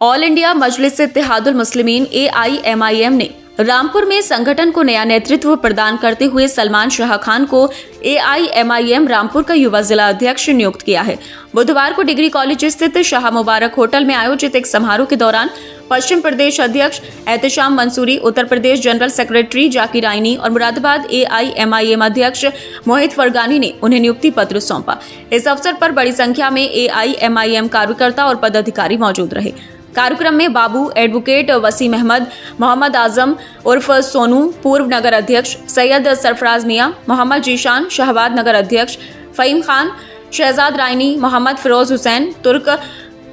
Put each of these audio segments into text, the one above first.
All India मजलिस Ittehadul Muslimeen AIMIM ने रामपुर में संगठन को नया नेतृत्व प्रदान करते हुए सलमान शाह खान को AIMIM रामपुर का युवा जिला अध्यक्ष नियुक्त किया है। बुधवार को डिग्री कॉलेज स्थित शाह मुबारक होटल में आयोजित एक समारोह के दौरान पश्चिम प्रदेश अध्यक्ष एहतेशाम मंसूरी, उत्तर प्रदेश जनरल सेक्रेटरी जाकिर आइनी और मुरादाबाद AIMIM अध्यक्ष मोहित फरगानी ने उन्हें नियुक्ति पत्र सौंपा। इस अवसर पर बड़ी संख्या में AIMIM कार्यकर्ता और पदाधिकारी मौजूद रहे। कार्यक्रम में बाबू, एडवोकेट वसीम अहमद, मोहम्मद आजम उर्फ सोनू, पूर्व नगर अध्यक्ष सैयद सरफराज मियां, मोहम्मद जीशान, शहबाद नगर अध्यक्ष फ़हीम खान, शहजाद रायनी, मोहम्मद फिरोज हुसैन तुर्क,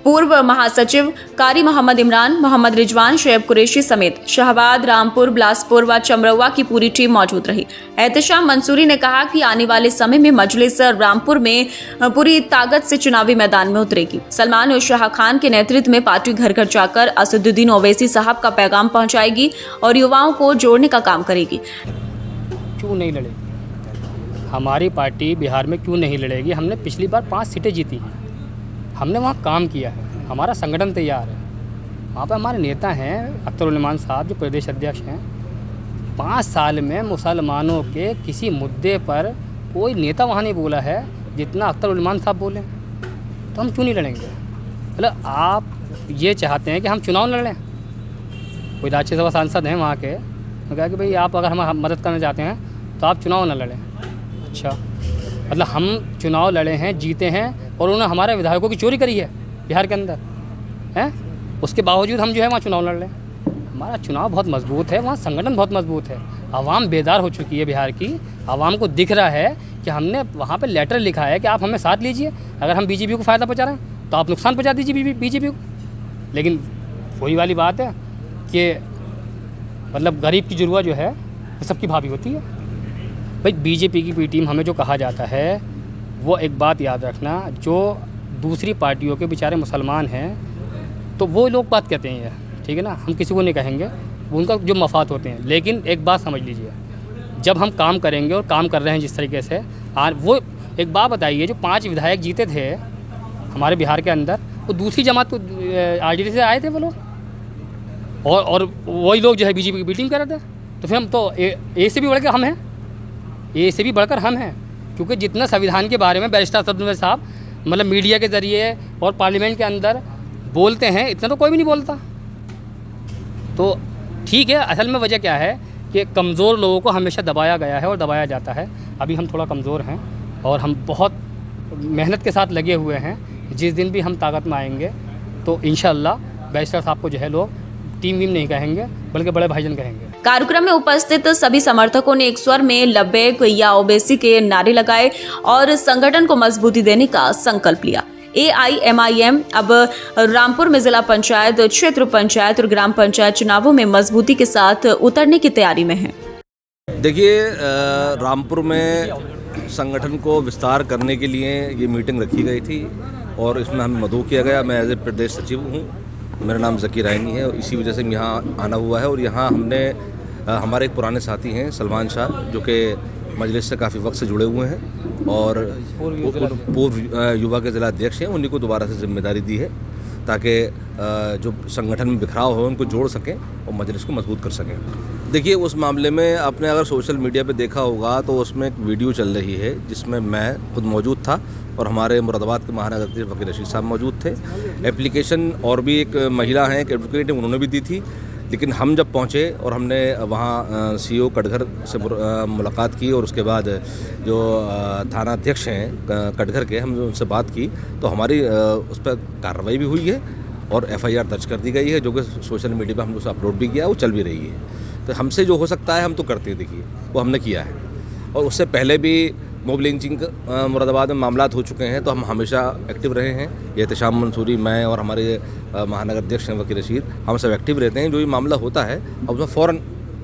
पूर्व महासचिव कारी मोहम्मद इमरान, मोहम्मद रिजवान, शुएब कुरैशी समेत शहबाद, रामपुर, बिलासपुर व चमरौवा की पूरी टीम मौजूद रही। एहतेशाम मंसूरी ने कहा कि आने वाले समय में मजलिस रामपुर में पूरी ताकत से चुनावी मैदान में उतरेगी। सलमान शाह खान के नेतृत्व में पार्टी घर घर जाकर असदुद्दीन ओवैसी साहब का पैगाम पहुंचाएगी और युवाओं को जोड़ने का काम करेगी। क्यों नहीं लड़ेगी हमारी पार्टी बिहार में? क्यों नहीं लड़ेगी? हमने पिछली बार 5 सीटें जीती हैं, हमने वहाँ काम किया है, हमारा संगठन तैयार है। वहाँ पर हमारे नेता हैं अख्तर उल इमान साहब जो प्रदेश अध्यक्ष हैं। 5 साल में मुसलमानों के किसी मुद्दे पर कोई नेता वहाँ नहीं बोला है जितना अख्तर उल इमान साहब बोले। तो हम क्यों नहीं लड़ेंगे? मतलब आप ये चाहते हैं कि हम चुनाव लड़ें? कोई राज्यसभा सांसद हैं वहाँ के, तो कहा कि भाई आप अगर हम मदद करना चाहते हैं तो आप चुनाव न लड़ें। अच्छा, मतलब हम चुनाव लड़े हैं, जीते हैं और उन्होंने हमारे विधायकों की चोरी करी है बिहार के अंदर हैं, उसके बावजूद हम जो है वहाँ चुनाव लड़ रहे हैं। हमारा चुनाव बहुत मजबूत है, वहाँ संगठन बहुत मजबूत है, आवाम बेदार हो चुकी है। बिहार की आवाम को दिख रहा है कि हमने वहाँ पे लेटर लिखा है कि आप हमें साथ लीजिए, अगर हम बीजेपी को फ़ायदा पहुँचा रहे हैं तो आप नुकसान पहुँचा दीजिए बीजेपी को। लेकिन वही वाली बात है कि मतलब गरीब की जुर्वा जो है वो सबकी भाभी होती है। भाई बीजेपी की बी टीम हमें जो कहा जाता है वो एक बात याद रखना, जो दूसरी पार्टियों के बेचारे मुसलमान हैं तो वो लोग बात कहते हैं, ठीक है ना, हम किसी को नहीं कहेंगे, उनका जो मफाद होते हैं। लेकिन एक बात समझ लीजिए, जब हम काम करेंगे और काम कर रहे हैं जिस तरीके से, वो एक बात बताइए, जो 5 विधायक जीते थे हमारे बिहार के अंदर, वो दूसरी जमात को RJD से आए थे वो लोग, और वही लोग जो है बीजेपी की बी टीम कर रहे थे। तो फिर हम तो ए से भी बढ़कर हम हैं, ए से भी बढ़कर हम हैं, क्योंकि जितना संविधान के बारे में बैरिस्टर असदुद्दीन साहब मतलब मीडिया के ज़रिए और पार्लियामेंट के अंदर बोलते हैं, इतना तो कोई भी नहीं बोलता। तो ठीक है, असल में वजह क्या है कि कमज़ोर लोगों को हमेशा दबाया गया है और दबाया जाता है। अभी हम थोड़ा कमज़ोर हैं और हम बहुत मेहनत के साथ लगे हुए हैं। जिस दिन भी हम ताकत में आएंगे तो इंशाअल्लाह बैरिस्टर साहब को जो है लोग टीम वीम नहीं कहेंगे बल्कि बड़े भाईजान कहेंगे। कार्यक्रम में उपस्थित सभी समर्थकों ने एक स्वर में लब्बैक या ओवैसी के नारे लगाए और संगठन को मजबूती देने का संकल्प लिया। AIMIM अब रामपुर में जिला पंचायत, क्षेत्र पंचायत और ग्राम पंचायत चुनावों में मजबूती के साथ उतरने की तैयारी में है। देखिए, रामपुर में संगठन को विस्तार करने के लिए ये मीटिंग रखी गई थी और इसमें हमें मदऊ किया गया। मैं एज ए प्रदेश सचिव हूँ, मेरा नाम जाकिर आइनी है और इसी वजह से यहाँ आना हुआ है। और यहाँ हमने हमारे एक पुराने साथी हैं सलमान शाह, जो कि मजलिस से काफ़ी वक्त से जुड़े हुए हैं और पूर्व युवा के जिला अध्यक्ष हैं, उन्हीं को दोबारा से जिम्मेदारी दी है ताकि जो संगठन में बिखराव हो उनको जोड़ सकें और मजलिस को मजबूत कर सकें। देखिए, उस मामले में आपने अगर सोशल मीडिया पे देखा होगा तो उसमें एक वीडियो चल रही है जिसमें मैं खुद मौजूद था और हमारे मुरादाबाद के महानगर अध्यक्ष वकील रशीद साहब मौजूद थे। एप्लीकेशन और भी एक महिला हैं, एक एडवोकेट हैं, उन्होंने भी दी थी। लेकिन हम जब पहुँचे और हमने वहाँ CO कटघर से मुलाकात की और उसके बाद जो थाना अध्यक्ष हैं कटघर के, हम उनसे बात की तो हमारी उस पर कार्रवाई भी हुई है और FIR दर्ज कर दी गई है, जो कि सोशल मीडिया पर हम उसे अपलोड भी किया, वो चल भी रही है। तो हमसे जो हो सकता है हम तो करते हैं, देखिए वो हमने किया है। और उससे पहले भी मॉब लिंचिंग मुरादाबाद में मामलात हो चुके हैं तो हम हमेशा एक्टिव रहे हैं। एहतेशाम मंसूरी, मैं और हमारे महानगर अध्यक्ष हैं वकील रशीद, हम सब एक्टिव रहते हैं। जो भी मामला होता है अब उसमें फ़ौरन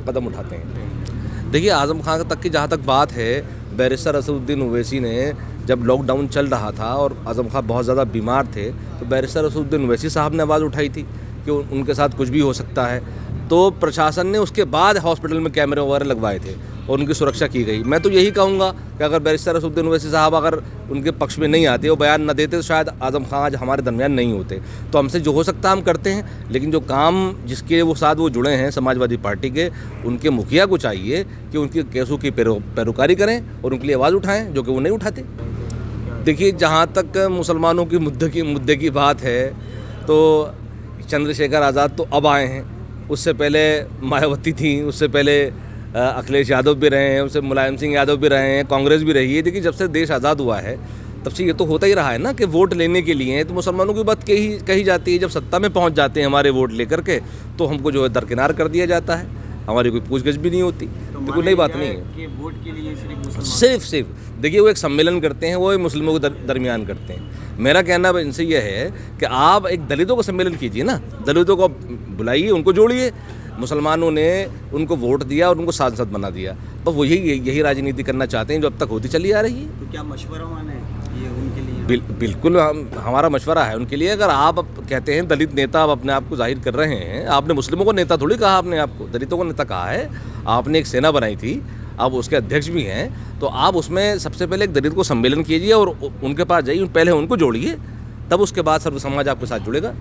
कदम उठाते हैं। देखिए, आज़म खान तक की जहाँ तक बात है, बैरिस्टर असदुद्दीन ओवैसी ने जब लॉकडाउन चल रहा था और आज़म खान बहुत ज़्यादा बीमार थे तो बैरिस्टर असदुद्दीन ओवैसी साहब ने आवाज़ उठाई थी कि उनके साथ कुछ भी हो सकता है। तो प्रशासन ने उसके बाद हॉस्पिटल में कैमरे वगैरह लगवाए थे। और उनकी सुरक्षा की गई। मैं तो यही कहूँगा कि अगर बैरिस्टर असदुद्दीन ओवैसी साहब अगर उनके पक्ष में नहीं आते, वो बयान न देते, तो शायद आज़म खां आज हमारे दरमियान नहीं होते। तो हमसे जो हो सकता है हम करते हैं, लेकिन जो काम जिसके वो साथ वो जुड़े हैं समाजवादी पार्टी के, उनके मुखिया को चाहिए कि उनके केसों की पैरोकारी करें और उनके लिए आवाज़ उठाएँ, जो कि वो नहीं उठाते। देखिए, जहाँ तक मुसलमानों की मुद्दे की बात है, तो चंद्रशेखर आज़ाद तो अब आए हैं, उससे पहले मायावती थी, उससे पहले अखिलेश यादव भी रहे हैं, उससे मुलायम सिंह यादव भी रहे हैं, कांग्रेस भी रही है। देखिए, जब से देश आज़ाद हुआ है तब से ये तो होता ही रहा है ना कि वोट लेने के लिए तो मुसलमानों की बात कही जाती है। जब सत्ता में पहुंच जाते हैं हमारे वोट लेकर के, तो हमको जो है दरकिनार कर दिया जाता है, हमारी कोई पूछगछ भी नहीं होती। तो कोई नई बात नहीं है कि वोट के लिए सिर्फ देखिए, वो एक सम्मेलन करते हैं, वो मुस्लिमों के दरमियान करते हैं। मेरा कहना इनसे यह है कि आप एक दलितों का सम्मेलन कीजिए ना, दलितों को बुलाइए, उनको जोड़िए। मुसलमानों ने उनको वोट दिया और उनको सांसद बना दिया, बस वो यही राजनीति करना चाहते हैं जो अब तक होती चली आ रही है। तो क्या मशवरा माने ये उनके लिए? बिल्कुल हमारा मशवरा है उनके लिए। अगर आप कहते हैं दलित नेता, आप अपने आप को जाहिर कर रहे हैं, आपने मुस्लिमों को नेता थोड़ी कहा, आपने आपको दलितों को नेता कहा है। आपने एक सेना बनाई थी, आप उसके अध्यक्ष भी हैं, तो आप उसमें सबसे पहले एक दलित को सम्मेलन कीजिए और उनके पास जाइए, पहले उनको जोड़िए, तब उसके बाद सर्व समाज आपके साथ जुड़ेगा।